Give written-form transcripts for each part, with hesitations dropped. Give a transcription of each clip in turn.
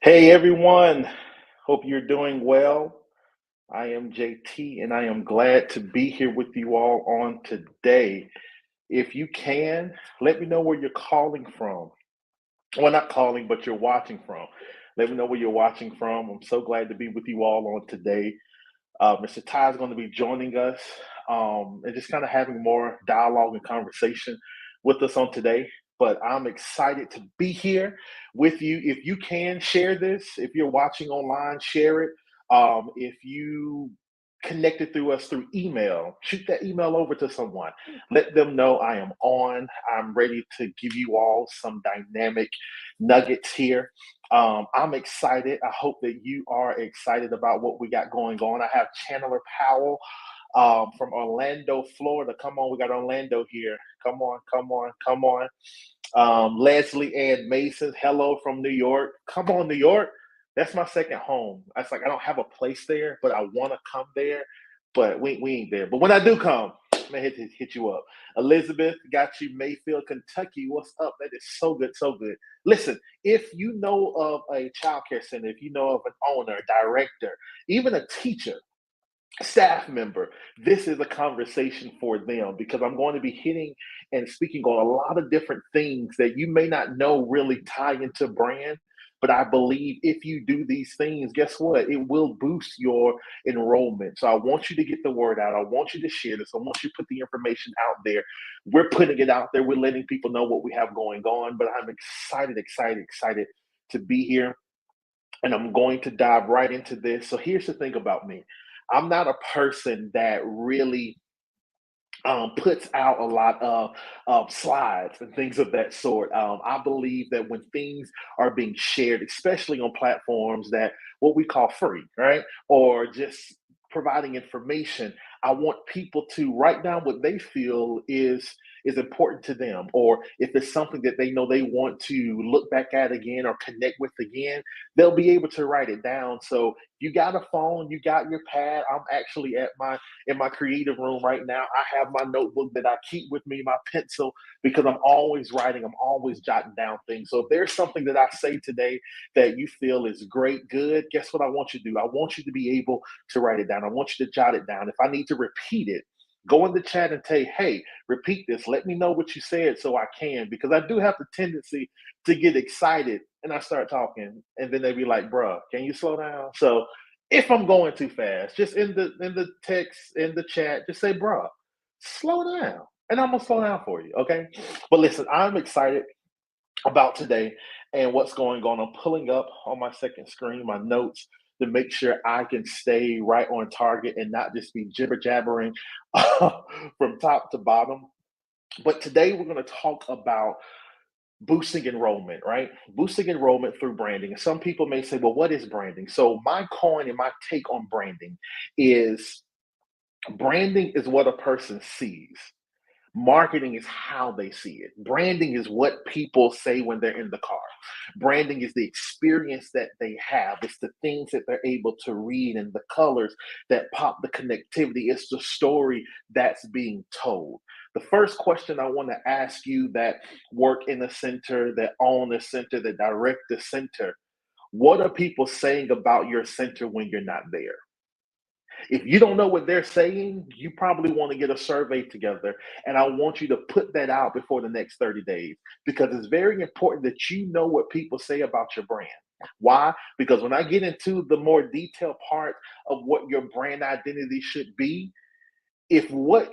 Hey everyone, hope you're doing well. I am Jaitee and I am glad to be here with you all on today. If you can, let me know where you're calling from. Well, not calling, but you're watching from. Let me know where you're watching from. I'm so glad to be with you all on today. Mr. Ty is going to be joining us and just kind of having more dialogue and conversation with us on today. But I'm excited to be here with you. If you can share this, if you're watching online, share it. If you connected through us through email, shoot that email over to someone. Let them know I am on. I'm ready to give you all some dynamic nuggets here. I'm excited. I hope that you are excited about what we got going on. I have Chandler Powell from Orlando, Florida. Come on, we got Orlando here. Come on, come on, come on. Leslie Ann Mason, hello from New York. Come on, New York. That's my second home. It's like I don't have a place there, but I want to come there, but we ain't there. But when I do come, man, hit you up. Elizabeth, got you, Mayfield, Kentucky. What's up? That is so good, so good. Listen, if you know of a childcare center, if you know of an owner, director, even a teacher, staff member, this is a conversation for them because I'm going to be hitting and speaking on a lot of different things that you may not know really tie into brand. But I believe if you do these things, guess what? It will boost your enrollment. So I want you to get the word out. I want you to share this. I want you to put the information out there. We're putting it out there. We're letting people know what we have going on. But I'm excited, excited, excited to be here. And I'm going to dive right into this. So here's the thing about me. I'm not a person that really puts out a lot of slides and things of that sort. I believe that when things are being shared, especially on platforms that what we call free, right, or just providing information, I want people to write down what they feel is important to them, or if it's something that they know they want to look back at again or connect with again, they'll be able to write it down. So you got a phone, you got your pad. I'm actually at my in my creative room right now. I have my notebook that I keep with me, my pencil, because I'm always writing, I'm always jotting down things. So if there's something that I say today that you feel is great, good, guess what I want you to do? I want you to be able to write it down. I want you to jot it down. If I need to repeat it, go in the chat and say, hey, repeat this. Let me know what you said so I can, because I do have the tendency to get excited and I start talking, and then they be like, bruh, can you slow down? So if I'm going too fast, just in the text, in the chat, just say, bruh, slow down. And I'm gonna slow down for you, okay? But listen, I'm excited about today and what's going on. I'm pulling up on my second screen my notes to make sure I can stay right on target and not just be jibber jabbering from top to bottom. But today we're going to talk about boosting enrollment, right? Boosting enrollment through branding. And some people may say, well, what is branding? So, my coin and my take on is branding is what a person sees. Marketing is how they see it. Branding is what people say when they're in the car. Branding is the experience that they have. It's the things that they're able to read and the colors that pop the connectivity. It's the story that's being told. The first question I want to ask you that work in a center, that own a center, that direct the center, what are people saying about your center when you're not there? If you don't know what they're saying, you probably want to get a survey together. And I want you to put that out before the next 30 days because it's very important that you know what people say about your brand. Why? Because when I get into the more detailed part of what your brand identity should be, if what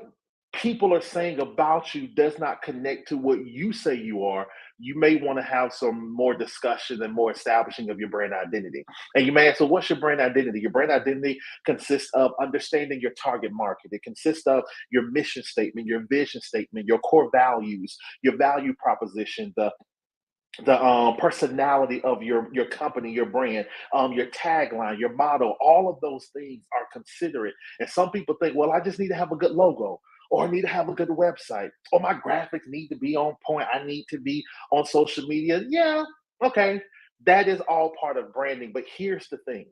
people are saying about you does not connect to what you say you are, you may want to have some more discussion and more establishing of your brand identity. And you may ask, so what's your brand identity? Your brand identity consists of understanding your target market. It consists of your mission statement, your vision statement, your core values, your value proposition, the personality of your company, your brand, your tagline, your motto. All of those things are considerate. And some people think, well, I just need to have a good logo, or I need to have a good website, or my graphics need to be on point. I need to be on social media. Yeah, okay, that is all part of branding. But here's the thing: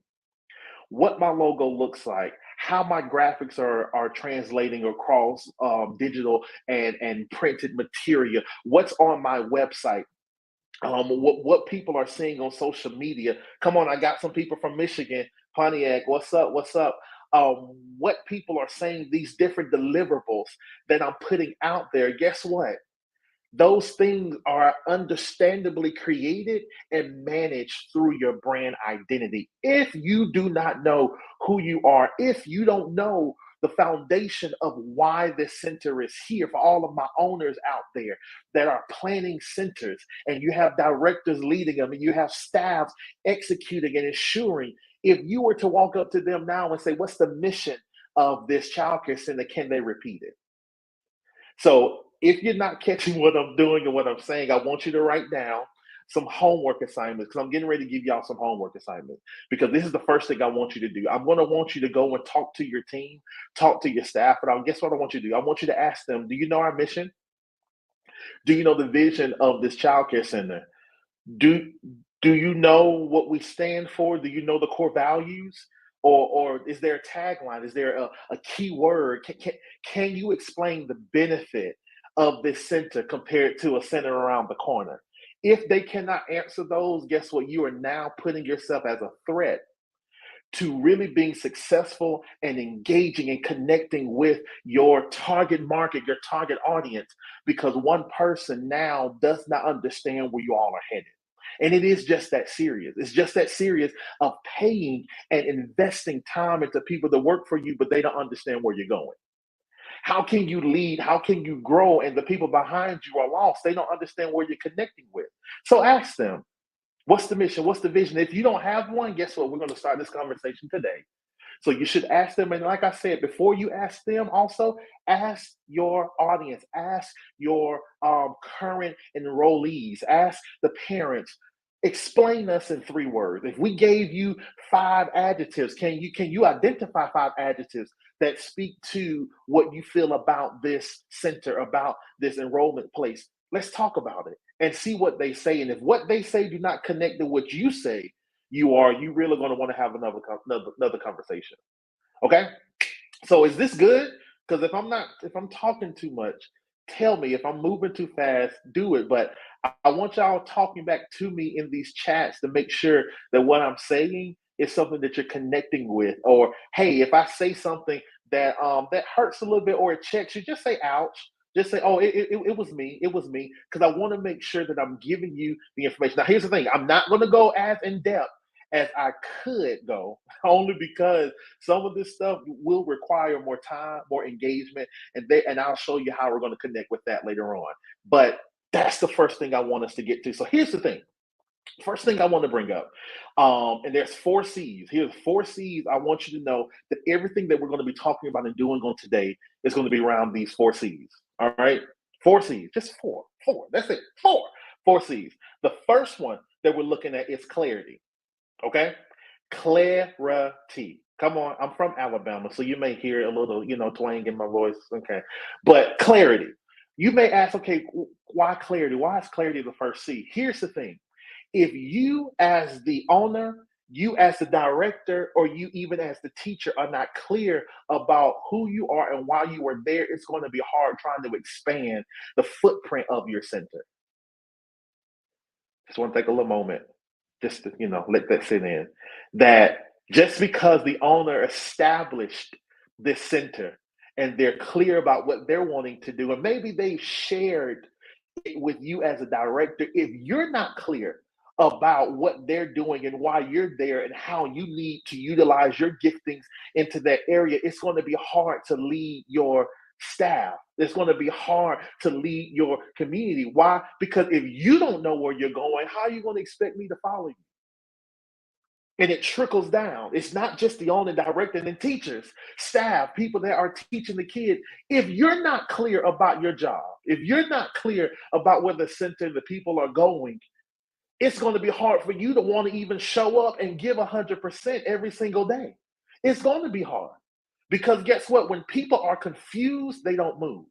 what my logo looks like, how my graphics are translating across digital and printed material, what's on my website, what people are seeing on social media. Come on, I got some people from Michigan, Pontiac. What's up? What's up? What people are saying, these different deliverables that I'm putting out there. Guess what? Those things are understandably created and managed through your brand identity. If you do not know who you are, if you don't know the foundation of why this center is here, for all of my owners out there that are planning centers, and you have directors leading them, and you have staffs executing and ensuring, if you were to walk up to them now and say, what's the mission of this childcare center, can they repeat it? So if you're not catching what I'm doing and what I'm saying, I want you to write down some homework assignments, because I'm getting ready to give y'all some homework assignments, because this is the first thing I want you to do. I'm going to want you to go and talk to your team, talk to your staff, but guess what I want you to do? I want you to ask them, do you know our mission? Do you know the vision of this childcare center? Do do you know what we stand for? Do you know the core values? Or is there a tagline? Is there a key word? Can you explain the benefit of this center compared to a center around the corner? If they cannot answer those, guess what? You are now putting yourself as a threat to really being successful and engaging and connecting with your target market, your target audience, because one person now does not understand where you all are headed. And it is just that serious. It's just that serious of paying and investing time into people that work for you, but they don't understand where you're going. How can you lead? How can you grow? And the people behind you are lost. They don't understand where you're connecting with. So ask them, what's the mission? What's the vision? If you don't have one, guess what? We're going to start this conversation today. So you should ask them. And like I said, before you ask them, also ask your audience, ask your current enrollees, ask the parents. Explain us in 3 words. If we gave you 5 adjectives, can you identify 5 adjectives that speak to what you feel about this center, about this enrollment place? Let's talk about it and see what they say. And if what they say do not connect to what you say, you really going to want to have another conversation. Okay. So is this good? Because if I'm talking too much, tell me. If I'm moving too fast, do it. But I want y'all talking back to me in these chats to make sure that what I'm saying is something that you're connecting with. Or hey, if I say something that hurts a little bit or it checks you, just say ouch. Just say, oh, it was me. It was me. Because I want to make sure that I'm giving you the information. Now, here's the thing. I'm not going to go as in depth as I could go, only because some of this stuff will require more time, more engagement, and I'll show you how we're going to connect with that later on. But that's the first thing I want us to get to. So here's the thing. First thing I want to bring up, and there's 4 C's. Here's 4 C's. I want you to know that everything that we're going to be talking about and doing on today is going to be around these 4 C's. All right, 4 C's, just four. That's it, 4 C's. The first one that we're looking at is clarity. Okay, clarity. Come on, I'm from Alabama, so you may hear a little, twang in my voice. Okay, but clarity. You may ask, okay, why clarity? Why is clarity the first C? Here's the thing. If you as the owner, you as the director, or you even as the teacher are not clear about who you are and why you are there, it's going to be hard trying to expand the footprint of your center. Just want to take a little moment just to, let that sit in. That just because the owner established this center and they're clear about what they're wanting to do, and maybe they shared with you as a director, if you're not clear about what they're doing and why you're there and how you need to utilize your giftings into that area, it's going to be hard to lead your staff. It's going to be hard to lead your community. Why? Because if you don't know where you're going, how are you going to expect me to follow you? And it trickles down. It's not just the owner, director, and then teachers, staff, people that are teaching the kids. If you're not clear about your job, if you're not clear about where the center, the people are going, it's going to be hard for you to want to even show up and give 100% every single day. It's going to be hard because guess what? When people are confused, they don't move.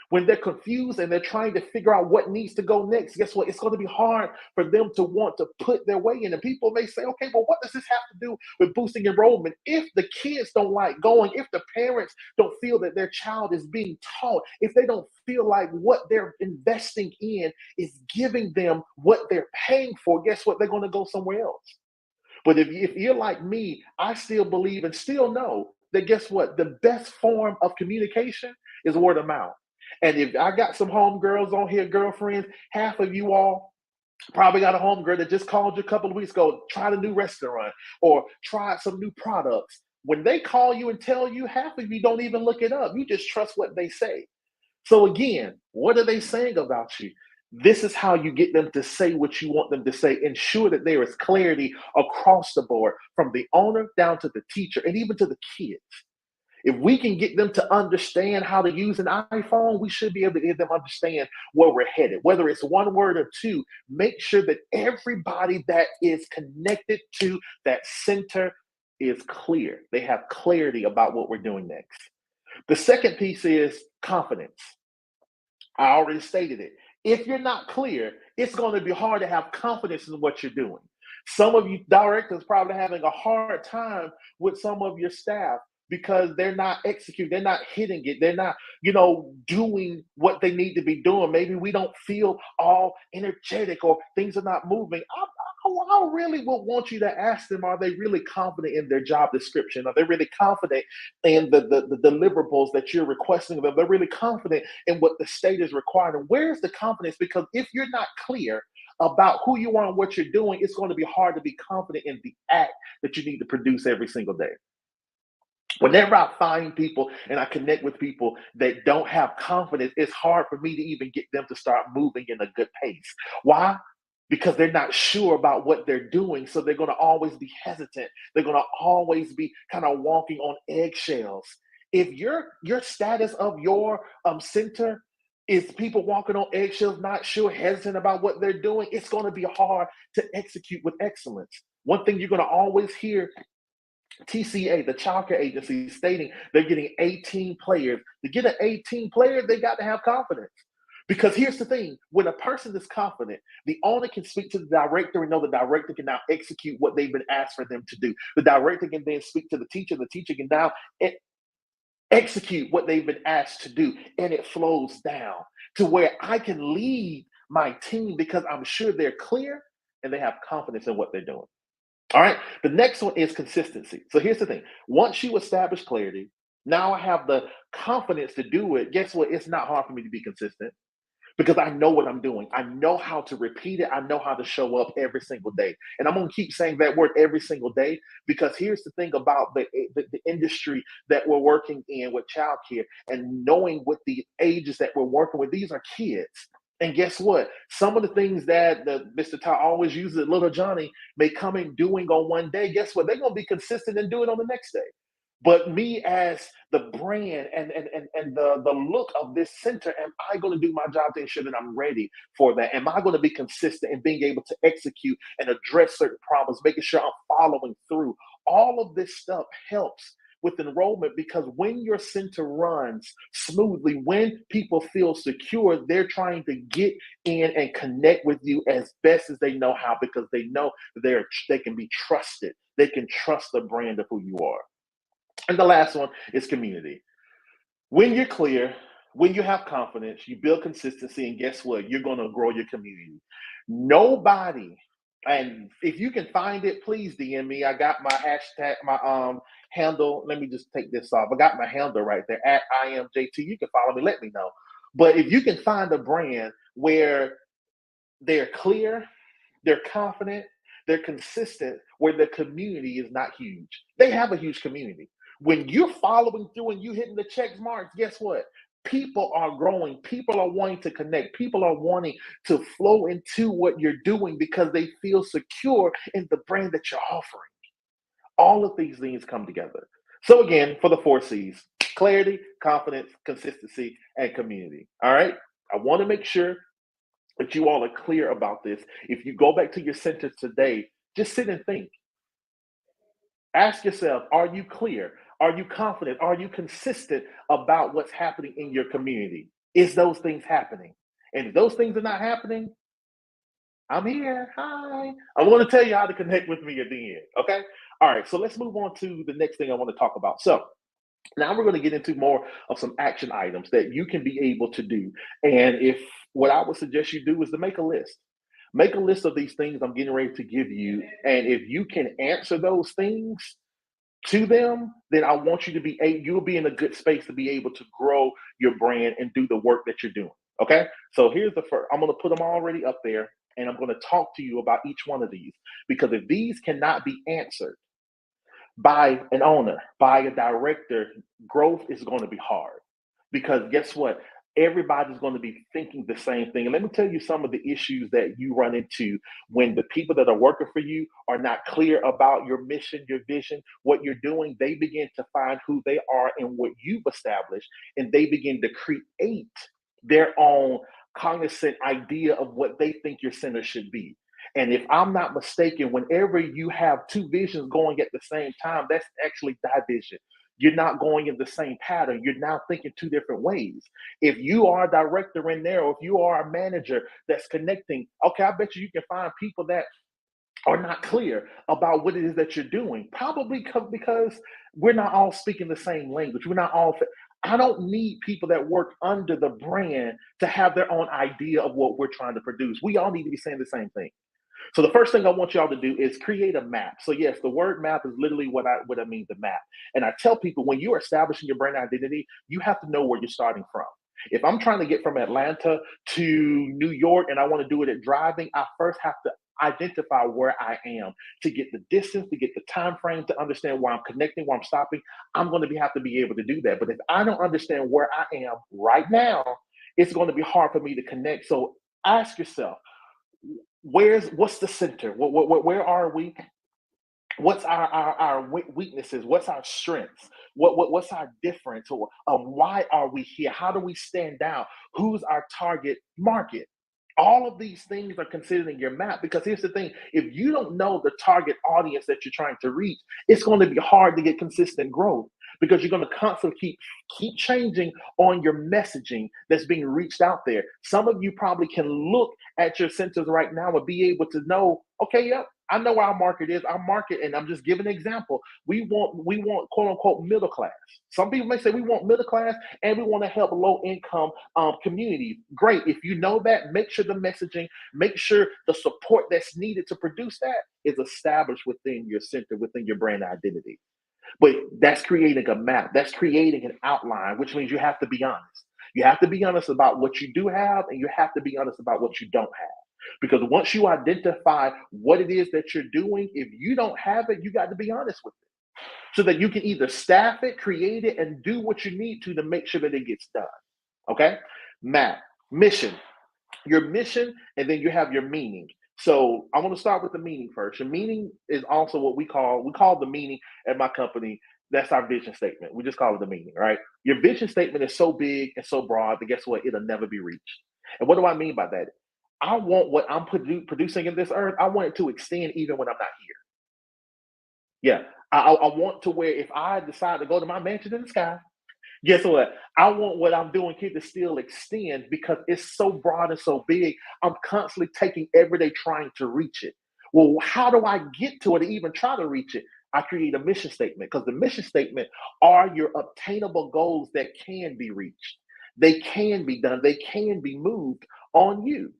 When they're confused and they're trying to figure out what needs to go next, guess what? It's going to be hard for them to want to put their way in. And people may say, okay, well, what does this have to do with boosting enrollment? If the kids don't like going, if the parents don't feel that their child is being taught, if they don't feel like what they're investing in is giving them what they're paying for, guess what? They're going to go somewhere else. But if you're like me, I still believe and still know that guess what? The best form of communication is word of mouth. And if I got some homegirls on here, girlfriends, half of you all probably got a homegirl that just called you a couple of weeks ago, tried a new restaurant or tried some new products. When they call you and tell you, half of you don't even look it up. You just trust what they say. So again, what are they saying about you? This is how you get them to say what you want them to say. Ensure that there is clarity across the board, from the owner down to the teacher and even to the kids. If we can get them to understand how to use an iPhone, we should be able to get them understand where we're headed. Whether it's one word or two, make sure that everybody that is connected to that center is clear. They have clarity about what we're doing next. The second piece is confidence. I already stated it. If you're not clear, it's going to be hard to have confidence in what you're doing. Some of you directors probably having a hard time with some of your staff because they're not executing, they're not hitting it, they're not, doing what they need to be doing. Maybe we don't feel all energetic or things are not moving. I really would want you to ask them, are they really confident in their job description? Are they really confident in the deliverables that you're requesting of them? They're really confident in what the state is requiring. And where's the confidence? Because if you're not clear about who you are and what you're doing, it's going to be hard to be confident in the act that you need to produce every single day. Whenever I find people and I connect with people that don't have confidence, it's hard for me to even get them to start moving in a good pace. Why? Because they're not sure about what they're doing. So they're going to always be hesitant. They're going to always be kind of walking on eggshells. If your status of your center is people walking on eggshells, not sure, hesitant about what they're doing, it's going to be hard to execute with excellence. One thing you're going to always hear TCA, the child care agency, stating they're getting 18 players. To get an 18 player, they got to have confidence. Because here's the thing, when a person is confident, the owner can speak to the director and know the director can now execute what they've been asked for them to do. The director can then speak to the teacher can now execute what they've been asked to do. And it flows down to where I can lead my team because I'm sure they're clear and they have confidence in what they're doing. All right. The next one is consistency. So here's the thing. Once you establish clarity, now I have the confidence to do it. Guess what? It's not hard for me to be consistent because I know what I'm doing. I know how to repeat it. I know how to show up every single day. And I'm going to keep saying that word every single day because here's the thing about the industry that we're working in with childcare and knowing what the ages that we're working with. These are kids. And guess what? Some of the things that Mr. Ty always uses, little Johnny, may come in doing on one day. Guess what? They're going to be consistent and do it on the next day. But me as the brand and the look of this center, am I going to do my job to ensure that I'm ready for that? Am I going to be consistent in being able to execute and address certain problems, making sure I'm following through? All of this stuff helps with enrollment because when your center runs smoothly, when people feel secure, they're trying to get in and connect with you as best as they know how because they know they can be trusted. They can trust the brand of who you are. And the last one is community. When you're clear, when you have confidence, you build consistency, and guess what? You're going to grow your community. Nobody, and if you can find it, please DM me. I got my hashtag, my handle. Let me just take this off. I got my handle right there at I am Jaitee. You can follow me. Let me know. But if you can find a brand where they're clear, they're confident, they're consistent, where the community is not huge. They have a huge community. When you're following through and you hitting the check marks, guess what? People are growing. People are wanting to connect. People are wanting to flow into what you're doing because they feel secure in the brand that you're offering. All of these things come together. So again, for the 4 C's, clarity, confidence, consistency, and community. All right. I want to make sure that you all are clear about this. If you go back to your center today, just sit and think. Ask yourself, are you clear? Are you confident? Are you consistent about what's happening in your community? Is those things happening? And if those things are not happening, I'm here. Hi. I want to tell you how to connect with me at the end. Okay. All right. So let's move on to the next thing I want to talk about. So now we're going to get into more of some action items that you can be able to do. And if what I would suggest you do is to make a list. Make a list of these things I'm getting ready to give you. And if you can answer those things to them, then I want you to be you'll be in a good space to be able to grow your brand and do the work that you're doing. Okay. So here's the first. I'm going to put them already up there and I'm going to talk to you about each one of these because if these cannot be answered by an owner, by a director, growth is going to be hard. Because guess what? Everybody's going to be thinking the same thing. And let me tell you some of the issues that you run into when the people that are working for you are not clear about your mission, your vision, what you're doing. They begin to find who they are and what you've established, and they begin to create their own cognizant idea of what they think your center should be. And if I'm not mistaken, whenever you have two visions going at the same time, that's actually division. You're not going in the same pattern. You're now thinking two different ways. If you are a director in there, or if you are a manager that's connecting, okay, I bet you can find people that are not clear about what it is that you're doing. Probably because we're not all speaking the same language. We're not all. I don't need people that work under the brand to have their own idea of what we're trying to produce. We all need to be saying the same thing. So the first thing I want y'all to do is create a map. So yes, the word map is literally what I mean, the map. And I tell people when you're establishing your brand identity, you have to know where you're starting from. If I'm trying to get from Atlanta to New York and I want to do it at driving, I first have to identify where I am to get the distance, to get the time frame, to understand where I'm connecting, where I'm stopping. I'm going to have to be able to do that. But if I don't understand where I am right now, it's going to be hard for me to connect. So ask yourself, what's the center? Where are we? What's our weaknesses? What's our strengths? What's our difference? Or why are we here? How do we stand out? Who's our target market? All of these things are considered in your map because here's the thing: if you don't know the target audience that you're trying to reach, it's going to be hard to get consistent growth because you're going to constantly keep changing on your messaging that's being reached out there. Some of you probably can look at your centers right now and be able to know, okay, yep, I know where our market is. Our market, and I'm just giving an example. We want quote unquote middle class. Some people may say we want middle class and we want to help low income communities. Great. If you know that, make sure the messaging, make sure the support that's needed to produce that is established within your center, within your brand identity. But that's creating a map. That's creating an outline, which means you have to be honest. You have to be honest about what you do have, and you have to be honest about what you don't have. Because once you identify what it is that you're doing, if you don't have it, you got to be honest with it so that you can either staff it, create it, and do what you need to make sure that it gets done. Okay? Map, mission, your mission, and then you have your meaning. So I want to start with the meaning first. Your meaning is also what we call the meaning at my company. That's our vision statement. We just call it the meaning, right? Your vision statement is so big and so broad that guess what? It'll never be reached. And what do I mean by that? I want what I'm producing in this earth, I want it to extend even when I'm not here. Yeah. I want to where if I decide to go to my mansion in the sky, guess what? I want what I'm doing here to still extend because it's so broad and so big. I'm constantly taking every day trying to reach it. Well, how do I get to it to even try to reach it? I create a mission statement because the mission statement are your obtainable goals that can be reached. They can be done. They can be moved on you.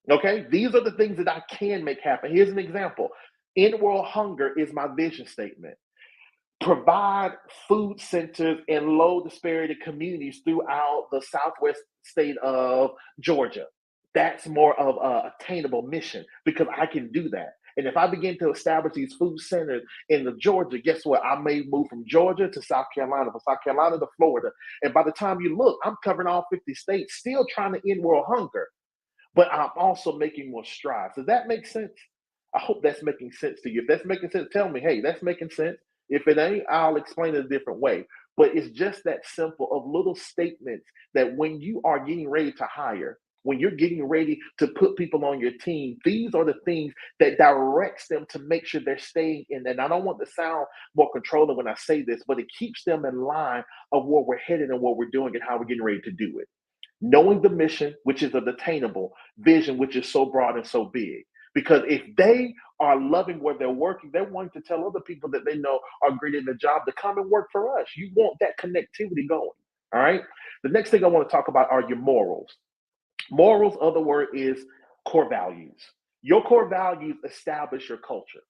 Okay, these are the things that I can make happen. Here's an example. In world hunger is my vision statement. Provide food centers in low disparity communities throughout the southwest state of Georgia. That's more of a attainable mission because I can do that. And if I begin to establish these food centers in the Georgia, guess what? I may move from Georgia to South Carolina, from South Carolina to Florida. And by the time you look, I'm covering all 50 states, still trying to end world hunger, but I'm also making more strides. Does that make sense? I hope that's making sense to you. If that's making sense, tell me, hey, that's making sense. If it ain't, I'll explain it a different way. But it's just that simple of little statements that when you are getting ready to hire, when you're getting ready to put people on your team, these are the things that directs them to make sure they're staying in. And I don't want to sound more controlling when I say this, but it keeps them in line of where we're headed and what we're doing and how we're getting ready to do it. knowing the mission, which is unattainable, vision, which is so broad and so big. Because if they are loving where they're working, they're wanting to tell other people that they know are great in the job to come and work for us. You want that connectivity going. All right. The next thing I want to talk about are your morals. Morals, other word is core values. Your core values establish your culture.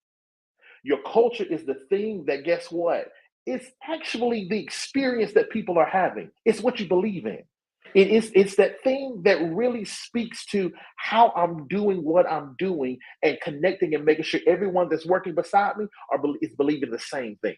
Your culture is the thing that, guess what? It's actually the experience that people are having. It's what you believe in. It's that thing that really speaks to how I'm doing what I'm doing and connecting and making sure everyone that's working beside me is believing the same thing.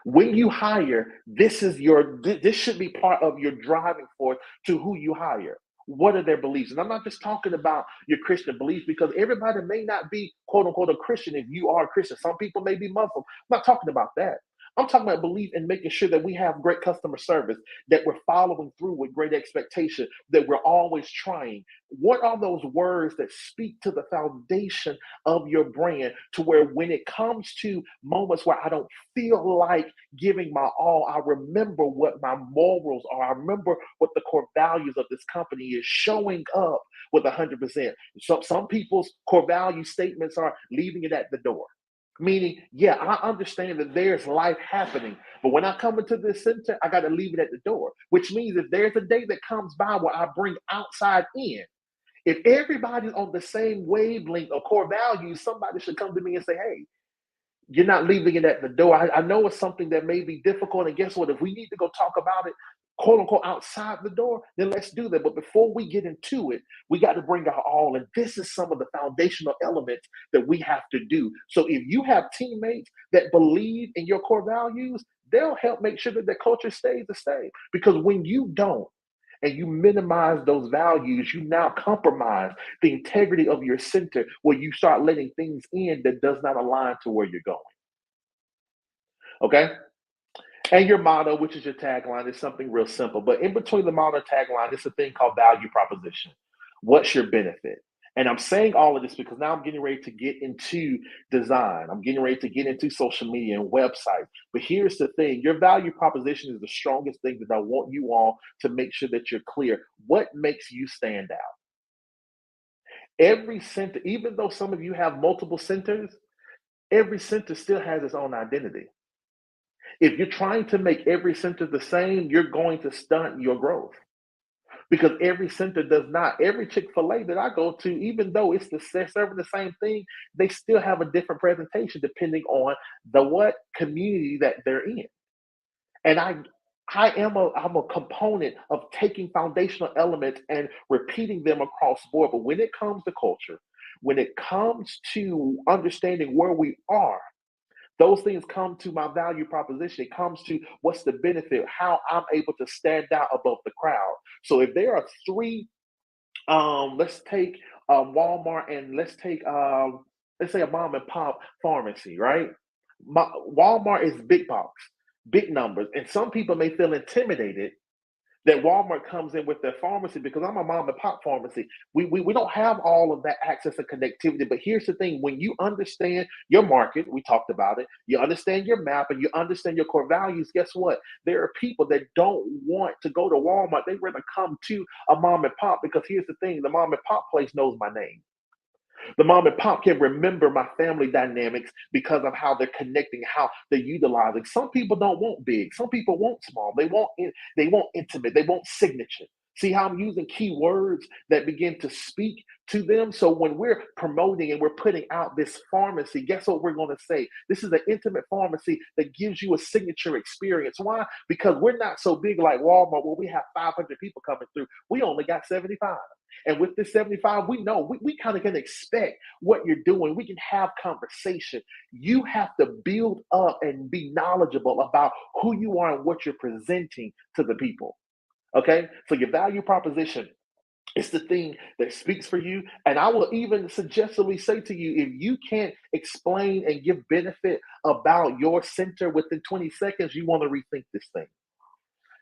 When you hire, this should be part of your driving force to who you hire. What are their beliefs? And I'm not just talking about your Christian beliefs, because everybody may not be quote unquote a Christian if you are a Christian. Some people may be Muslim. I'm not talking about that. I'm talking about belief in making sure that we have great customer service, that we're following through with great expectation, that we're always trying. What are those words that speak to the foundation of your brand, to where when it comes to moments where I don't feel like giving my all, I remember what my morals are. I remember what the core values of this company is, showing up with 100%. Some people's core value statements are leaving it at the door. Meaning, yeah, I understand that there's life happening, but when I come into this center, I got to leave it at the door, which means if there's a day that comes by where I bring outside in, if everybody's on the same wavelength of core values, somebody should come to me and say, hey, you're not leaving it at the door. I know it's something that may be difficult. And guess what? If we need to go talk about it, quote unquote, outside the door, then let's do that. But before we get into it, we got to bring our all. And this is some of the foundational elements that we have to do. So if you have teammates that believe in your core values, they'll help make sure that the culture stays the same. Because when you don't, and you minimize those values, you now compromise the integrity of your center, where you start letting things in that does not align to where you're going. Okay? And your motto, which is your tagline, is something real simple. But in between the motto and tagline, it's a thing called value proposition. What's your benefit? And I'm saying all of this because now I'm getting ready to get into design. I'm getting ready to get into social media and websites. But here's the thing, your value proposition is the strongest thing that I want you all to make sure that you're clear. What makes you stand out? Every center, even though some of you have multiple centers, every center still has its own identity. If you're trying to make every center the same, you're going to stunt your growth, because every center does not. Every Chick-fil-A that I go to, even though they're serving the same thing, they still have a different presentation depending on the what community that they're in. And I'm a component of taking foundational elements and repeating them across board. But when it comes to culture, when it comes to understanding where we are, those things come to my value proposition. It comes to what's the benefit, how I'm able to stand out above the crowd. So if there are three, let's take Walmart, and let's say a mom and pop pharmacy, right? Walmart is big box, big numbers, and some people may feel intimidated that Walmart comes in with their pharmacy, because I'm a mom and pop pharmacy. We don't have all of that access and connectivity. But here's the thing, when you understand your market, we talked about it, you understand your map and you understand your core values, guess what? There are people that don't want to go to Walmart. They rather come to a mom and pop, because here's the thing, the mom and pop place knows my name. The mom and pop can remember my family dynamics because of how they're connecting, how they're utilizing. Some people don't want big. Some people want small. They want intimate. They want signature. See how I'm using key words that begin to speak to them? So when we're promoting and we're putting out this pharmacy, guess what we're going to say? This is an intimate pharmacy that gives you a signature experience. Why? Because we're not so big like Walmart where we have 500 people coming through. We only got 75. And with this 75, we know we kind of can expect what you're doing. We can have conversation. You have to build up and be knowledgeable about who you are and what you're presenting to the people. Okay? So your value proposition is the thing that speaks for you. And I will even suggestively say to you, if you can't explain and give benefit about your center within 20 seconds, you want to rethink this thing.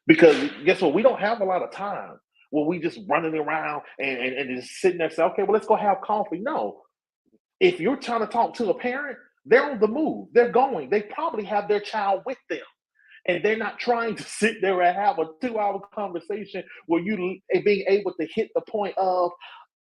Because guess what? We don't have a lot of time where we just running around and just sitting there saying, okay, well, let's go have coffee. No. If you're trying to talk to a parent, they're on the move. They're going. They probably have their child with them. And they're not trying to sit there and have a 2-hour conversation where you being able to hit the point of,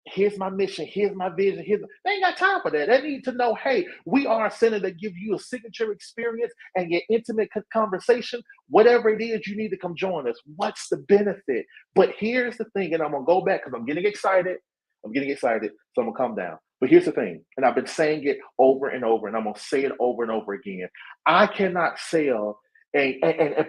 here's my mission, here's my vision, they ain't got time for that. They need to know, hey, we are a center that gives you a signature experience and your intimate conversation. Whatever it is, you need to come join us. What's the benefit? But here's the thing, and I'm gonna go back because I'm getting excited. So I'm gonna come down. But here's the thing, and I've been saying it over and over, and I'm gonna say it over and over again. I cannot sell and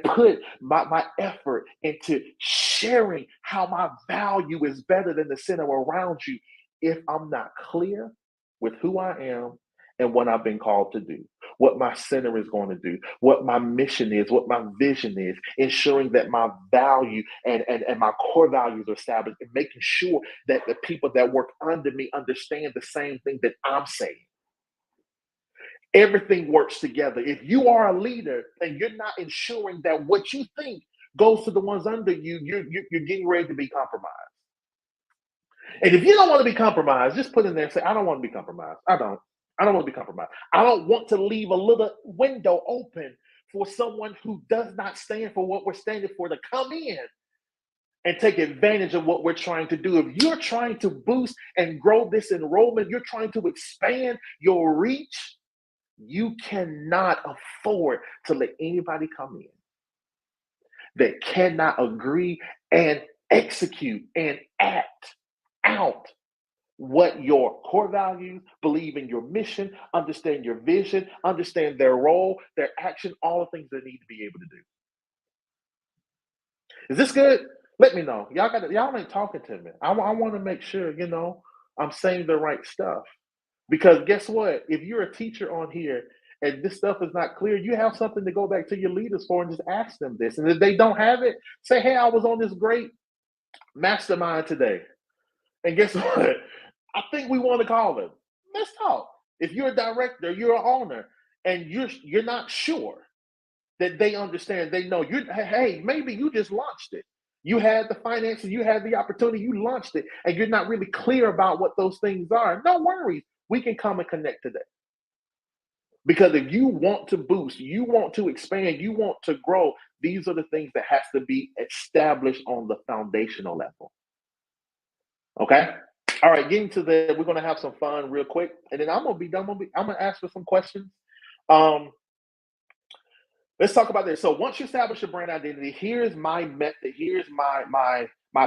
put my effort into sharing how my value is better than the center around you if I'm not clear with who I am and what I've been called to do, what my center is going to do, what my mission is, what my vision is, ensuring that my value and my core values are established, and making sure that the people that work under me understand the same thing that I'm saying. Everything works together. If you are a leader and you're not ensuring that what you think goes to the ones under you, you're getting ready to be compromised. And if you don't want to be compromised, just put in there and say, I don't want to be compromised. I don't want to be compromised. I don't want to leave a little window open for someone who does not stand for what we're standing for to come in and take advantage of what we're trying to do. If you're trying to boost and grow this enrollment, you're trying to expand your reach, you cannot afford to let anybody come in that cannot agree and execute and act out what your core values, believe in your mission, understand your vision, understand their role, their action, all the things they need to be able to do. Is this good? Let me know. Y'all ain't talking to me. I want to make sure, I'm saying the right stuff. Because guess what? If you're a teacher on here and this stuff is not clear, you have something to go back to your leaders for and just ask them this. And if they don't have it, say, hey, I was on this great mastermind today. And guess what? I think we want to call them. Let's talk. If you're a director, you're an owner, and you're not sure that they understand, they know hey, maybe you just launched it. You had the finances, you had the opportunity, you launched it, and you're not really clear about what those things are. No worries. We can come and connect today. Because if you want to boost, you want to expand, you want to grow, these are the things that has to be established on the foundational level. Okay? All right, getting to we're going to have some fun real quick, and then I'm going to be done. I'm going to ask for some questions. Let's talk about this. So once you establish your brand identity, here's my method. Here's my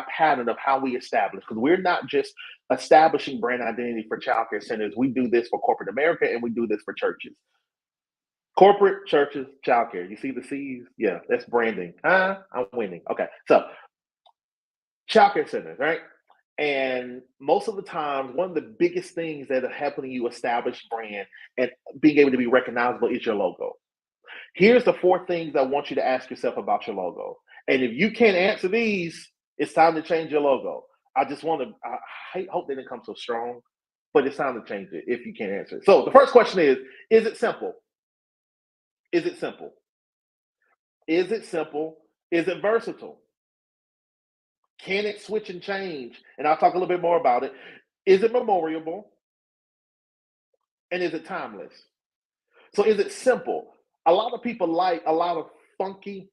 pattern of how we establish, because we're not just establishing brand identity for childcare centers. We do this for corporate America, and we do this for churches. Corporate, churches, childcare. You see the C's? Yeah, that's branding. I'm winning. Okay, so childcare centers, right? And most of the time, one of the biggest things that are helping you establish brand and being able to be recognizable is your logo. Here's the 4 things I want you to ask yourself about your logo. And if you can't answer these, it's time to change your logo. I hope they didn't come so strong, but it's time to change it if you can't answer it. So the first question is it simple? Is it simple? Is it simple? Is it versatile? Can it switch and change? And I'll talk a little bit more about it. Is it memorable? And is it timeless? So is it simple? A lot of people like a lot of funky,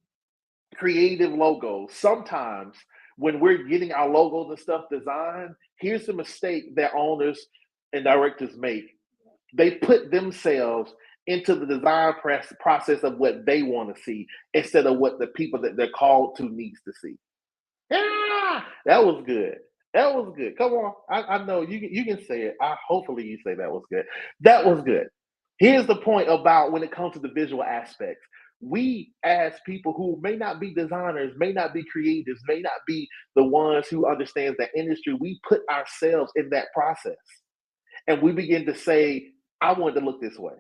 creative logos. Sometimes when we're getting our logos and stuff designed, here's the mistake that owners and directors make. They put themselves into the design process of what they want to see instead of what the people that they're called to needs to see. Yeah, that was good. That was good. Come on. I know you can say it. Hopefully you say that was good. That was good. Here's the point about when it comes to the visual aspects. We, as people who may not be designers, may not be creatives, may not be the ones who understands the industry, we put ourselves in that process. And we begin to say, I want it to look this way.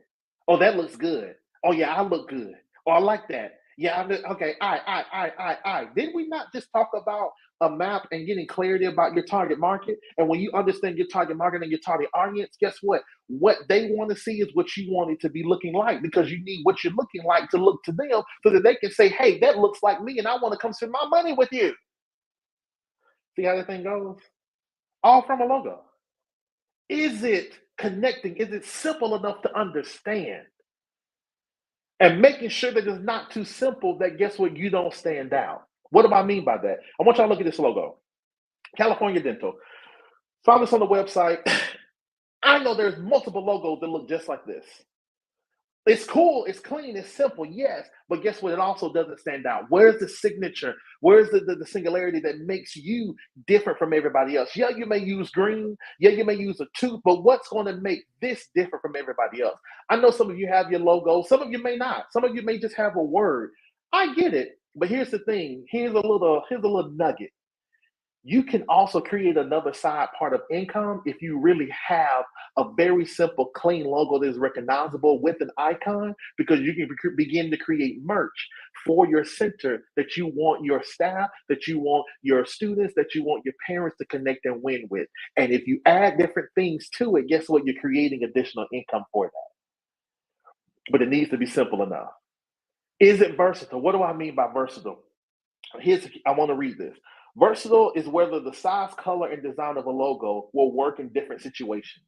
Oh, that looks good. Oh, yeah, I look good. Oh, I like that. Yeah, okay. I. Didn't we not just talk about a map and getting clarity about your target market? And when you understand your target market and your target audience, guess what? What they want to see is what you want it to be looking like, because you need what you're looking like to look to them so that they can say, hey, that looks like me and I want to come spend my money with you. See how that thing goes? All from a logo. Is it connecting? Is it simple enough to understand? and making sure that it's not too simple that guess what, you don't stand out. What do I mean by that? I want y'all to look at this logo, California Dental. Found this on the website. I know there's multiple logos that look just like this. It's cool, it's clean, it's simple, yes, but guess what? It also doesn't stand out. Where's the signature? Where's the singularity that makes you different from everybody else? Yeah, you may use green, yeah, you may use a tooth, but what's going to make this different from everybody else? I know some of you have your logo, some of you may not. Some of you may just have a word. I get it, but here's the thing. Here's a little nugget. You can also create another side part of income if you really have a very simple, clean logo that is recognizable with an icon, because you can begin to create merch for your center that you want your staff, that you want your students, that you want your parents to connect and win with. And if you add different things to it, guess what? You're creating additional income for that. But it needs to be simple enough. Is it versatile? What do I mean by versatile? I want to read this. Versatile is whether the size, color, and design of a logo will work in different situations.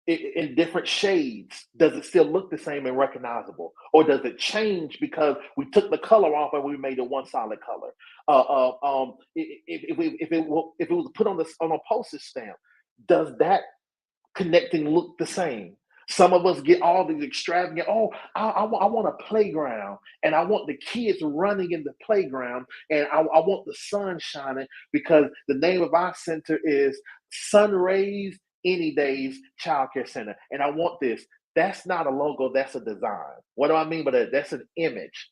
In different shades, does it still look the same and recognizable, or does it change because we took the color off and we made it one solid color? If it was put on a postage stamp, does that connecting look the same? Some of us get all these extravagant, oh, I want a playground and I want the kids running in the playground and I want the sun shining because the name of our center is Sun Rays Any Days Child Care Center. And I want this. That's not a logo, that's a design. What do I mean by that? That's an image.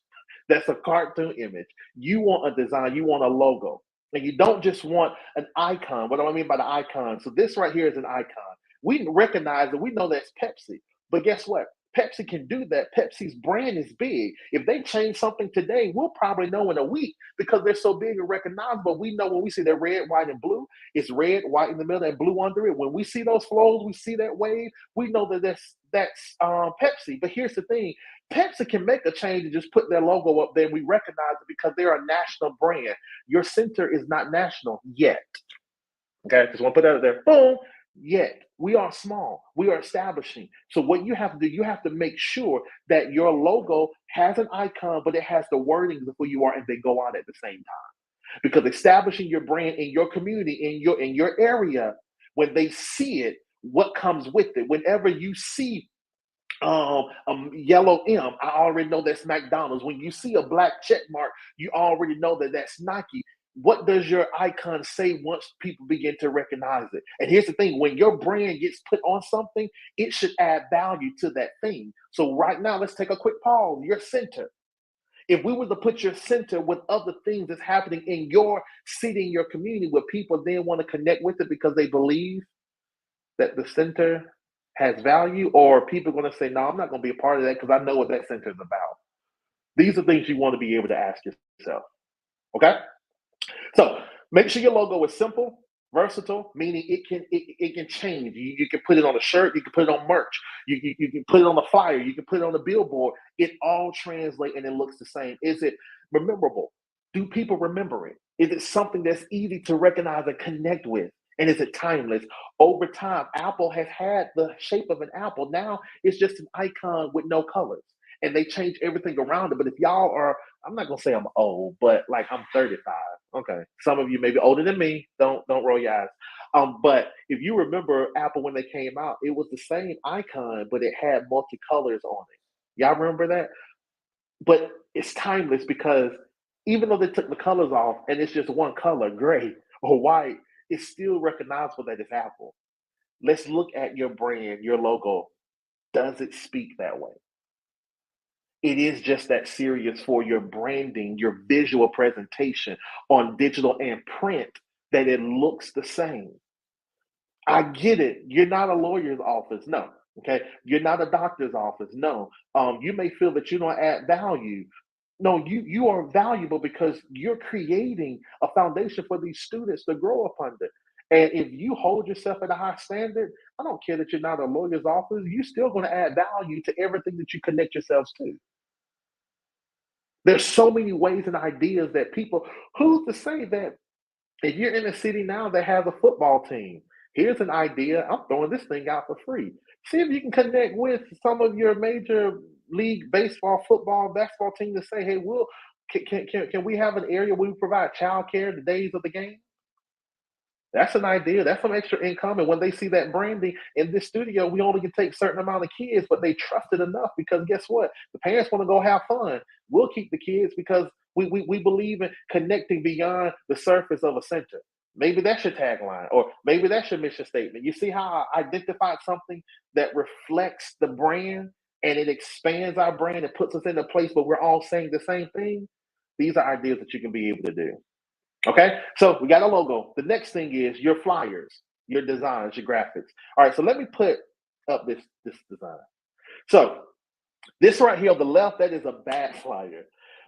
That's a cartoon image. You want a design, you want a logo. And you don't just want an icon. What do I mean by the icon? So this right here is an icon. We recognize that we know that's Pepsi. But guess what? Pepsi can do that. Pepsi's brand is big. If they change something today, we'll probably know in a week because they're so big and recognizable. We know when we see that red, white, and blue, it's red, white in the middle, and blue under it. When we see those flows, we see that wave, we know that that's Pepsi. But here's the thing. Pepsi can make a change and just put their logo up there. And we recognize it because they're a national brand. Your center is not national yet. Okay, just want to put that out there. Boom. Yet we are small. We are establishing. So what you have to do, you have to make sure that your logo has an icon, but it has the wording of who you are, and they go out at the same time. Because establishing your brand in your community, in your area, when they see it, what comes with it? Whenever you see yellow M, I already know that's McDonald's. When you see a black check mark, you already know that that's Nike. What does your icon say once people begin to recognize it? And here's the thing, when your brand gets put on something, it should add value to that thing. So right now, let's take a quick pause. Your center. If we were to put your center with other things that's happening in your city, in your community, where people then want to connect with it because they believe that the center has value, or people are going to say, no, I'm not going to be a part of that because I know what that center is about. These are things you want to be able to ask yourself. Okay? So make sure your logo is simple, versatile, meaning it can change. You can put it on a shirt, you can put it on merch, you can put it on a flyer, you can put it on a billboard. It all translates and it looks the same. Is it memorable? Do people remember it? Is it something that's easy to recognize and connect with? And is it timeless? Over time, Apple has had the shape of an apple. Now it's just an icon with no colors. And they change everything around it. But if y'all are, I'm not gonna say I'm old, but like I'm 35. Okay. Some of you may be older than me. Don't roll your eyes. But if you remember Apple when they came out, it was the same icon, but it had multicolors on it. Y'all remember that? But it's timeless because even though they took the colors off and it's just one color, gray or white, it's still recognizable that it's Apple. Let's look at your brand, your logo. Does it speak that way? It is just that serious for your branding, your visual presentation on digital and print, that it looks the same. I get it. You're not a lawyer's office. No. Okay. You're not a doctor's office. No. You may feel that you don't add value. No, you are valuable because you're creating a foundation for these students to grow up under. And if you hold yourself at a high standard, I don't care that you're not a lawyer's office, you're still going to add value to everything that you connect yourselves to. There's so many ways and ideas that people, who's to say that if you're in a city now that has a football team, here's an idea. I'm throwing this thing out for free. See if you can connect with some of your major league baseball, football, basketball team to say, hey, can we have an area where we provide childcare the days of the game? That's an idea. That's some extra income. And when they see that branding in this studio, we only can take a certain amount of kids, but they trust it enough because guess what? The parents want to go have fun. We'll keep the kids because we believe in connecting beyond the surface of a center. Maybe that's your tagline, or maybe that's your mission statement. You see how I identified something that reflects the brand and it expands our brand and puts us in a place where we're all saying the same thing? These are ideas that you can be able to do. Okay, so we got a logo. The next thing is your flyers, your designs, your graphics. All right, so let me put up this design. So this right here on the left, that is a bad flyer.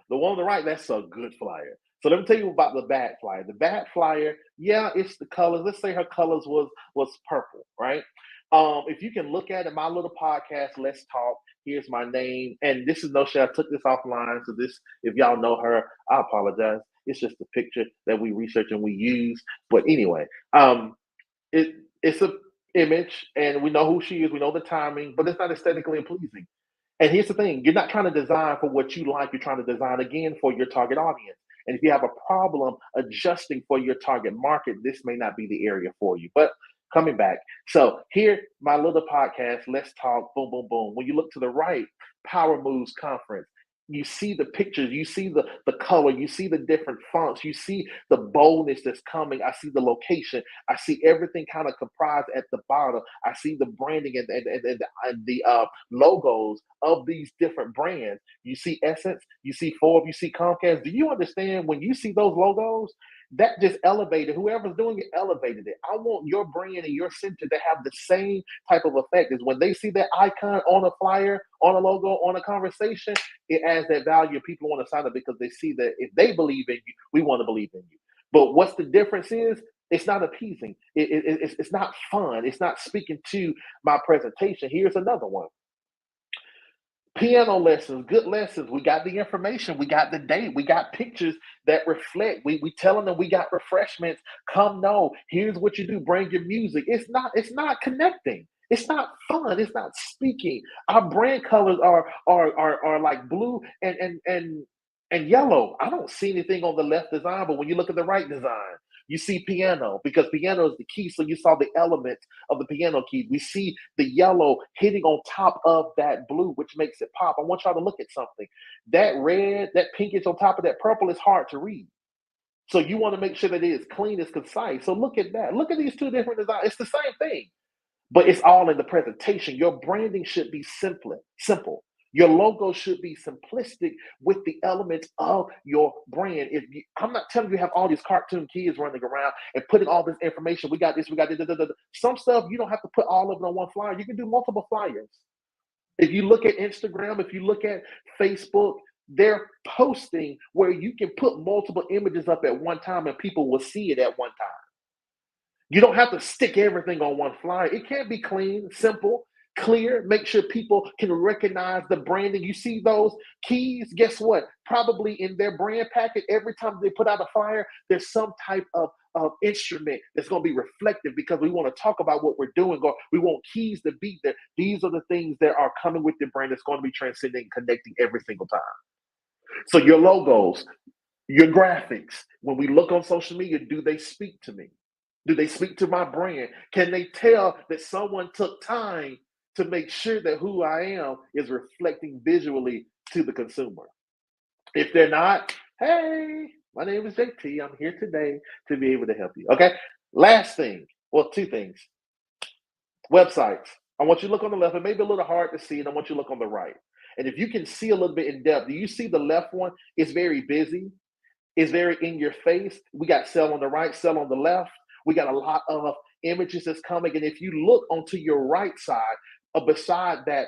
The one on the right, that's a good flyer. So let me tell you about the bad flyer. The bad flyer, yeah, it's the colors. Let's say her colors was purple, right? If you can look at it, my little podcast, Let's Talk. Here's my name, and this is no shit. I took this offline. So this, if y'all know her, I apologize. It's just a picture that we research and we use. But anyway, it's a image, and we know who she is. We know the timing, but it's not aesthetically pleasing. And here's the thing: you're not trying to design for what you like. You're trying to design again for your target audience. And if you have a problem adjusting for your target market, this may not be the area for you. But coming back, so here, my little podcast, Let's Talk, boom, boom, boom. When you look to the right, Power Moves Conference. You see the pictures, you see the color, you see the different fonts, you see the boldness that's coming. I see the location, I see everything kind of comprised at the bottom. I see the branding and the logos of these different brands. You see Essence, you see Forbes, you see Comcast. Do you understand when you see those logos? That just elevated whoever's doing it, elevated it. I want your brand and your center to have the same type of effect as when they see that icon on a flyer, on a logo, on a conversation, it adds that value. People want to sign up because they see that if they believe in you, we want to believe in you. But what's the difference is it's not appeasing. It's not fun. It's not speaking to my presentation. Here's another one. Piano lessons, good lessons. We got the information, we got the date, we got pictures that reflect. We telling them we got refreshments. Come know, here's what you do. Bring your music. It's not connecting. It's not fun. It's not speaking. Our brand colors are like blue and yellow. I don't see anything on the left design, but when you look at the right design, you see piano because piano is the key. So you saw the elements of the piano key. We see the yellow hitting on top of that blue, which makes it pop. I want y'all to look at something. That red, that pinkish on top of that purple is hard to read. So you want to make sure that it is clean, it's concise. So look at that. Look at these two different designs. It's the same thing, but it's all in the presentation. Your branding should be simple. Your logo should be simplistic with the elements of your brand. I'm not telling you have all these cartoon kids running around and putting all this information. We got this, we got this. Some stuff you don't have to put all of it on one flyer. You can do multiple flyers. If you look at Instagram, if you look at Facebook, they're posting where you can put multiple images up at one time and people will see it at one time. You don't have to stick everything on one flyer. It can be clean, simple, clear. Make sure people can recognize the branding. You see those keys? Guess what? Probably in their brand packet, every time they put out a flyer, there's some type of instrument that's going to be reflective because we want to talk about what we're doing, or we want keys to be there. These are the things that are coming with your brand that's going to be transcending, connecting every single time. So your logos, your graphics, when we look on social media, do they speak to me? Do they speak to my brand? Can they tell that someone took time to make sure that who I am is reflecting visually to the consumer? If they're not, hey, my name is Jaitee. I'm here today to be able to help you. Okay. Last thing, well, two things. Websites. I want you to look on the left. It may be a little hard to see, and I want you to look on the right. And if you can see a little bit in depth, do you see the left one? It's very busy. It's very in your face. We got sell on the right, sell on the left. We got a lot of images that's coming. And if you look onto your right side, beside that,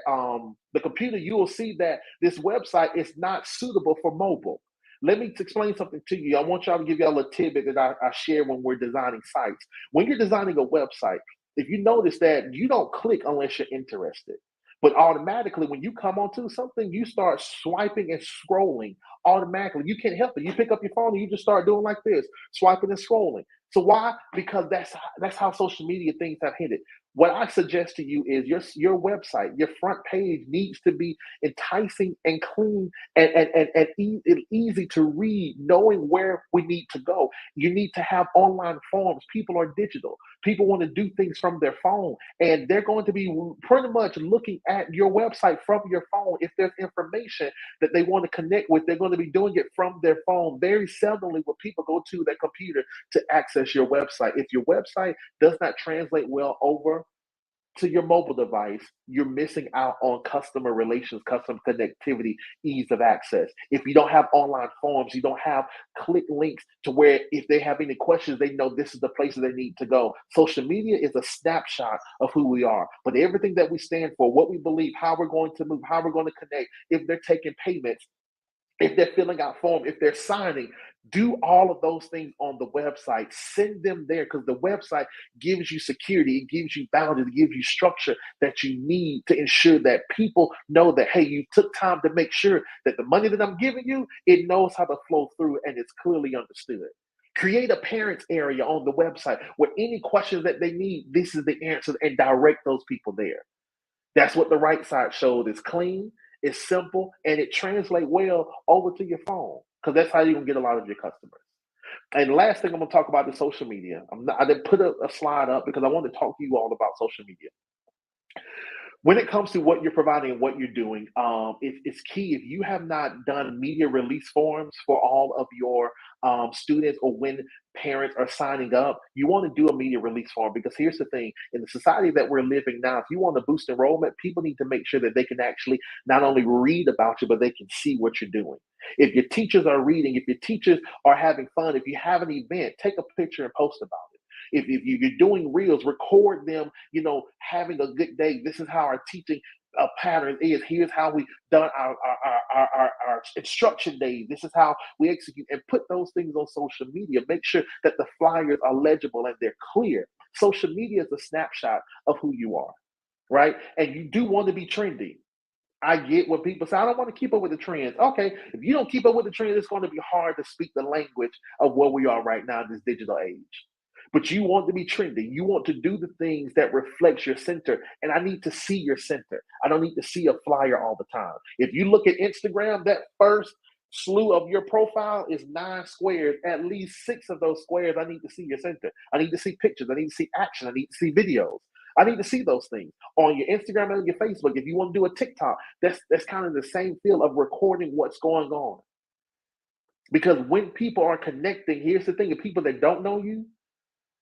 the computer, you will see that this website is not suitable for mobile. Let me explain something to you. I want y'all to give y'all a tidbit that I share when we're designing sites. When you're designing a website, if you notice that you don't click unless you're interested. But automatically, when you come onto something, you start swiping and scrolling automatically. You can't help it. You pick up your phone and you just start doing like this, swiping and scrolling. So why? Because that's how social media things have hit it. What I suggest to you is your website, your front page needs to be enticing and clean and easy to read, knowing where we need to go. You need to have online forms. People are digital. People want to do things from their phone, and they're going to be pretty much looking at your website from your phone. If there's information that they want to connect with, they're going to be doing it from their phone. Very seldomly will people go to their computer to access your website. If your website does not translate well over to your mobile device, you're missing out on customer relations, customer connectivity, ease of access. If you don't have online forms, you don't have click links to where if they have any questions, they know this is the place they need to go. Social media is a snapshot of who we are, but everything that we stand for, what we believe, how we're going to move, how we're going to connect, if they're taking payments, if they're filling out form, if they're signing, do all of those things on the website. Send them there because the website gives you security, it gives you boundaries, it gives you structure that you need to ensure that people know that, hey, you took time to make sure that the money that I'm giving you, it knows how to flow through and it's clearly understood. Create a parents area on the website where any questions that they need, this is the answer, and direct those people there. That's what the right side showed. It's clean, it's simple, and it translates well over to your phone because that's how you're gonna get a lot of your customers. And the last thing I'm gonna talk about is social media. I didn't put a slide up because I want to talk to you all about social media. When it comes to what you're providing and what you're doing, it's key. If you have not done media release forms for all of your students or when parents are signing up, you want to do a media release form because here's the thing: in the society that we're living now, if you want to boost enrollment, people need to make sure that they can actually not only read about you, but they can see what you're doing. If your teachers are reading, if your teachers are having fun, if you have an event, take a picture and post about it. If you're doing reels, record them, having a good day. This is how our teaching pattern is. Here's how we done our instruction days. This is how we execute and put those things on social media. Make sure that the flyers are legible and they're clear. Social media is a snapshot of who you are, right? And you do want to be trendy. I get what people say. I don't want to keep up with the trends. Okay, if you don't keep up with the trends, it's going to be hard to speak the language of where we are right now in this digital age. But you want to be trendy. You want to do the things that reflects your center. And I need to see your center. I don't need to see a flyer all the time. If you look at Instagram, that first slew of your profile is 9 squares. At least 6 of those squares, I need to see your center. I need to see pictures. I need to see action. I need to see videos. I need to see those things on your Instagram and your Facebook. If you want to do a TikTok, that's kind of the same feel of recording what's going on. Because when people are connecting, here's the thing: if people that don't know you,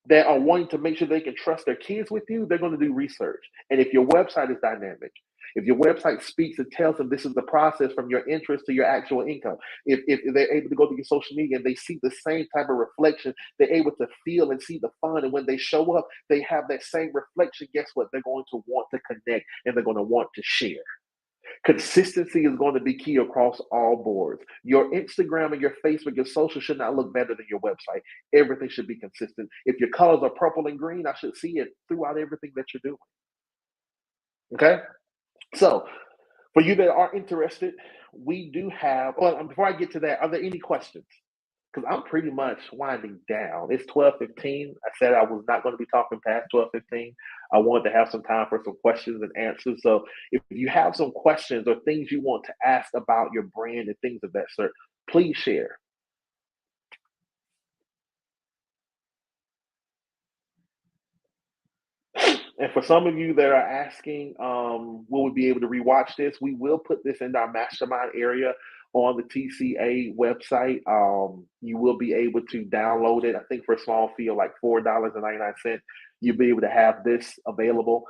that are wanting to make sure they can trust their kids with you, they're going to do research. And if your website is dynamic, if your website speaks and tells them this is the process from your interest to your actual income, if they're able to go to your social media and they see the same type of reflection, they're able to feel and see the fun. And when they show up, they have that same reflection. Guess what? They're going to want to connect and they're going to want to share. Consistency is going to be key across all boards. Your Instagram and your Facebook, your social should not look better than your website. Everything should be consistent. If your colors are purple and green, I should see it throughout everything that you're doing. Okay? So, for you that are interested, we do have, well, before I get to that, are there any questions? Because I'm pretty much winding down. It's 12:15. I said I was not going to be talking past 12:15. I wanted to have some time for some questions and answers. So if you have some questions or things you want to ask about your brand and things of that sort, please share. And for some of you that are asking, will we be able to rewatch this? We will put this in our mastermind area on the TCA website. You will be able to download it. I think for a small fee of like $4.99, you'll be able to have this available.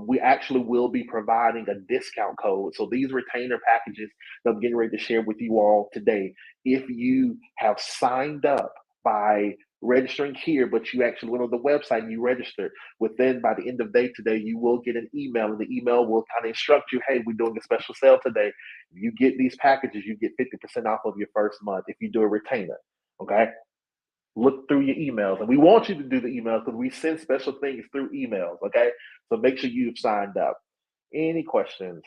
We actually will be providing a discount code. So these retainer packages that I'm getting ready to share with you all today, if you have signed up by registering here, but you actually went on the website and you registered, within by the end of the day today, you will get an email, and the email will kind of instruct you, hey, we're doing a special sale today. If you get these packages, you get 50% off of your first month if you do a retainer. Okay. Look through your emails. And we want you to do the emails because we send special things through emails. Okay. So make sure you've signed up. Any questions?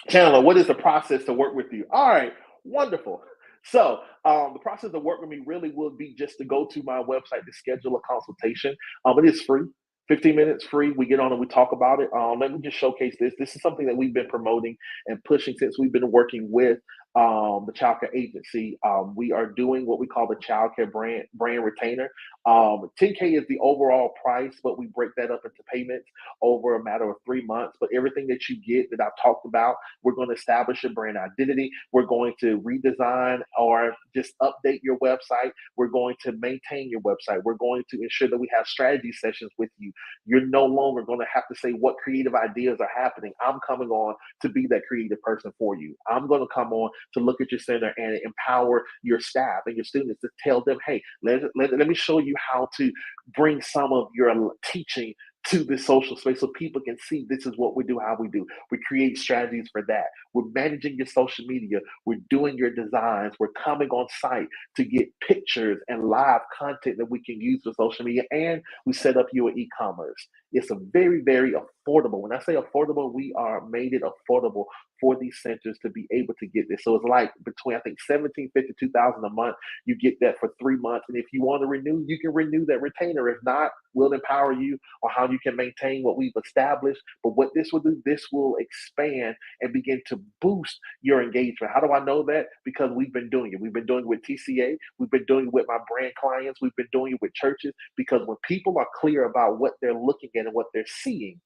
Chandler, what is the process to work with you? All right, wonderful. So the process to work with me really will be just to go to my website to schedule a consultation. It is free. 15 minutes free. We get on and we talk about it. Let me just showcase this. This is something that we've been promoting and pushing since we've been working with the childcare agency. We are doing what we call the childcare brand retainer. 10K is the overall price, but we break that up into payments over a matter of 3 months. But everything that you get that I've talked about, we're going to establish a brand identity. We're going to redesign or just update your website. We're going to maintain your website. We're going to ensure that we have strategy sessions with you. You're no longer going to have to say what creative ideas are happening. I'm coming on to be that creative person for you. I'm going to come on to look at your center and empower your staff and your students to tell them, hey, let me show you how to bring some of your teaching to the social space so people can see this is what we do, how we do. We create strategies for that. We're managing your social media. We're doing your designs. We're coming on site to get pictures and live content that we can use for social media. And we set up your e-commerce. It's a very, very affordable. When I say affordable, we are made it affordable for these centers to be able to get this. So it's like between, I think, 1750 2000 a month. You get that for 3 months. And if you want to renew, you can renew that retainer. If not, we'll empower you on how you can maintain what we've established. But what this will do, this will expand and begin to boost your engagement. How do I know that? Because we've been doing it. We've been doing it with TCA. We've been doing it with my brand clients. We've been doing it with churches. Because when people are clear about what they're looking at and what they're seeing,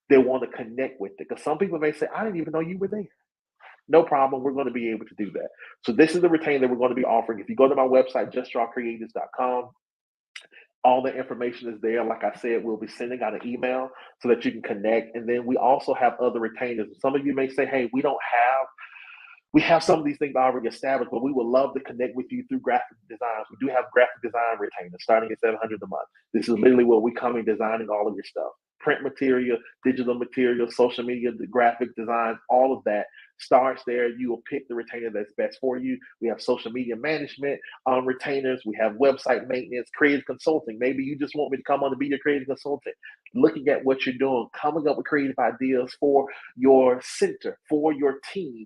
they want to connect with it. Because some people may say, I didn't even know you were there. No problem. We're going to be able to do that. So this is the retainer that we're going to be offering. If you go to my website, justdrawcreatives.com, all the information is there. Like I said, we'll be sending out an email so that you can connect. And then we also have other retainers. Some of you may say, hey, we have some of these things already established, but we would love to connect with you through graphic designs. We do have graphic design retainers starting at $700 a month. This is literally where we come in designing all of your stuff. Print material, digital material, social media, the graphic designs, all of that starts there. You will pick the retainer that's best for you. We have social media management retainers. We have website maintenance, creative consulting. Maybe you just want me to come on to be your creative consultant, looking at what you're doing, coming up with creative ideas for your center, for your team,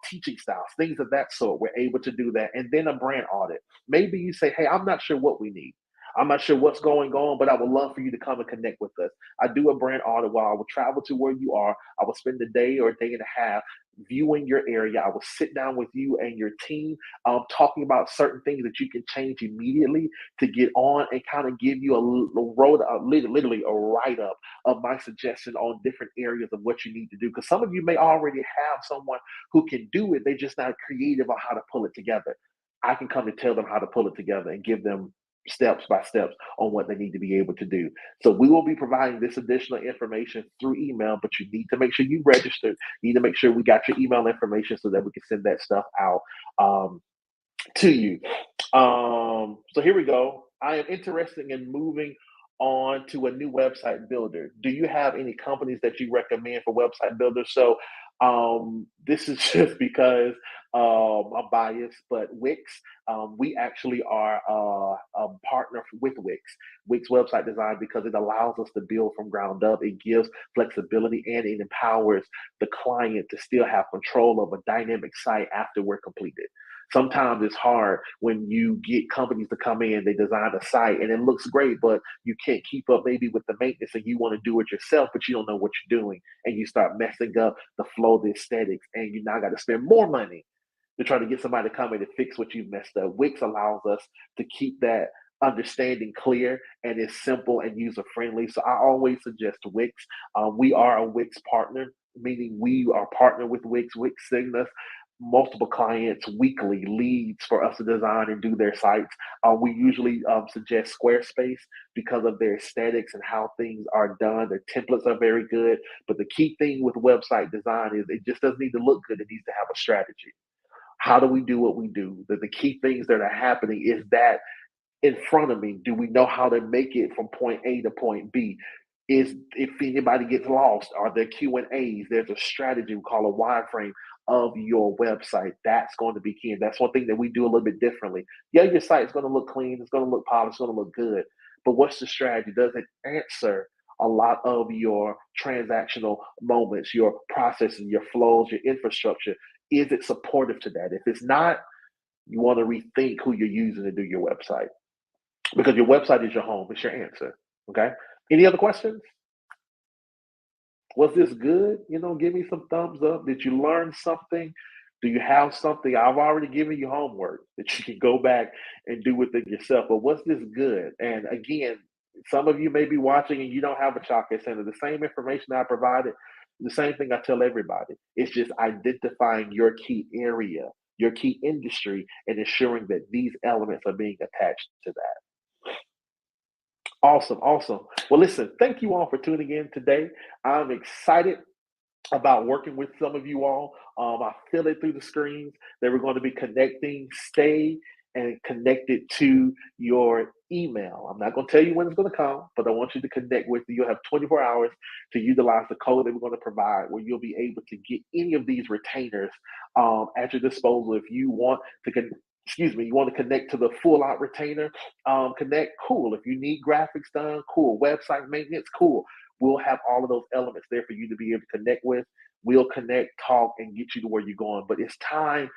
teaching styles, things of that sort. We're able to do that. And then a brand audit. Maybe you say, hey, I'm not sure what we need. I'm not sure what's going on, but I would love for you to come and connect with us. I do a brand audit while I will travel to where you are. I will spend a day or a day and a half viewing your area. I will sit down with you and your team, talking about certain things that you can change immediately to get on and kind of give you literally a write up of my suggestion on different areas of what you need to do. Because some of you may already have someone who can do it. They're just not creative on how to pull it together. I can come and tell them how to pull it together and give them steps by steps on what they need to be able to do. So we will be providing this additional information through email, but you need to make sure you registered. You need to make sure we got your email information so that we can send that stuff out to you. So here we go. I am interested in moving on to a new website builder. Do you have any companies that you recommend for website builders? So this is just because I'm biased, but Wix, we actually are a partner with Wix website design, because it allows us to build from ground up. It gives flexibility and it empowers the client to still have control of a dynamic site after we're completed. Sometimes it's hard when you get companies to come in, they design a site and it looks great, but you can't keep up maybe with the maintenance and you want to do it yourself, but you don't know what you're doing. And you start messing up the flow, the aesthetics, and you now got to spend more money to try to get somebody to come in and fix what you've messed up. Wix allows us to keep that understanding clear, and it's simple and user friendly. So I always suggest Wix. We are a Wix partner, meaning we are partnered with Wix. Wix sends us multiple clients weekly leads for us to design and do their sites. We usually suggest Squarespace because of their aesthetics and how things are done. Their templates are very good. But the key thing with website design is it just doesn't need to look good. It needs to have a strategy. How do we do what we do? The key things that are happening is that in front of me, do we know how to make it from point A to point B? Is if anybody gets lost, are there Q and A's? There's a strategy we call a wireframe of your website. That's going to be key, and that's one thing that we do a little bit differently. Yeah, your site's going to look clean, it's going to look polished, it's going to look good, but what's the strategy? Does it answer a lot of your transactional moments, your processing, your flows, your infrastructure? Is it supportive to that? If it's not, you want to rethink who you're using to do your website, because your website is your home. It's your answer. Okay. Any other questions? Was this good? Give me some thumbs up. Did you learn something? Do you have something? I've already given you homework that you can go back and do within yourself. But was this good? And again, some of you may be watching and you don't have a childcare center. The same information I provided, the same thing I tell everybody. It's just identifying your key area, your key industry, and ensuring that these elements are being attached to that. Awesome, awesome. Well, listen, thank you all for tuning in today. I'm excited about working with some of you all. I feel it through the screens that we're going to be connecting. Stay and connected to your email. I'm not going to tell you when it's going to come, but I want you to connect with you. You'll have 24 hours to utilize the code that we're going to provide, where you'll be able to get any of these retainers at your disposal. If you want to you want to connect to the full out retainer, connect, cool. If you need graphics done, cool. Website maintenance, cool. We'll have all of those elements there for you to be able to connect with. We'll connect, talk, and get you to where you're going. But it's time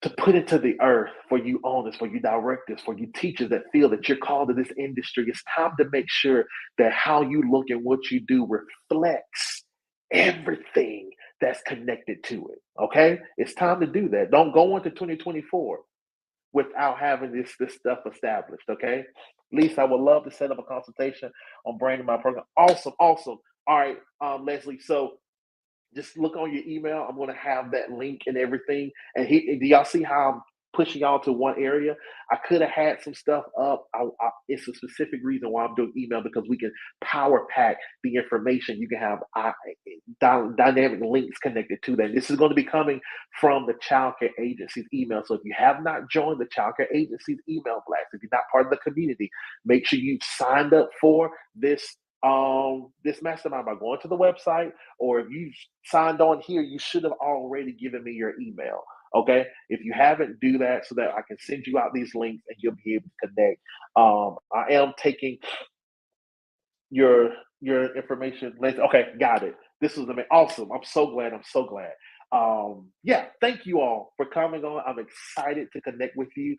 to put into the earth for you owners, for you directors, for you teachers that feel that you're called to this industry. It's time to make sure that how you look and what you do reflects everything that's connected to it. Okay? It's time to do that. Don't go into 2024 without having this stuff established. Okay. Lisa, I would love to set up a consultation on branding my program. Awesome, awesome. All right, Leslie. So just look on your email. I'm going to have that link and everything. And do y'all see how I'm pushing y'all to one area? I could have had some stuff up. It's a specific reason why I'm doing email, because we can power pack the information. You can have dynamic links connected to that. This is going to be coming from the childcare agency's email. So if you have not joined the childcare agency's email blast, if you're not part of the community, make sure you signed up for this mastermind by going to the website, or if you signed on here, you should have already given me your email. Okay. If you haven't, do that so that I can send you out these links and you'll be able to connect. I am taking your information. Okay, got it. This was amazing. Awesome. I'm so glad. I'm so glad. Yeah, thank you all for coming on. I'm excited to connect with you.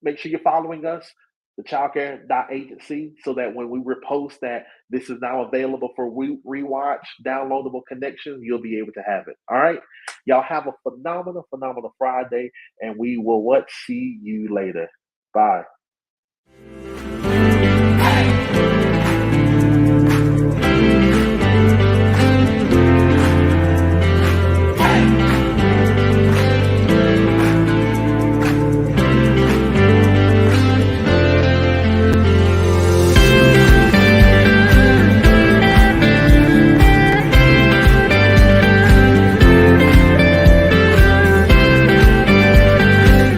Make sure you're following us, the childcare.agency, so that when we repost that this is now available for rewatch, downloadable connections, you'll be able to have it. All right. Y'all have a phenomenal, phenomenal Friday, and we will see you later. Bye.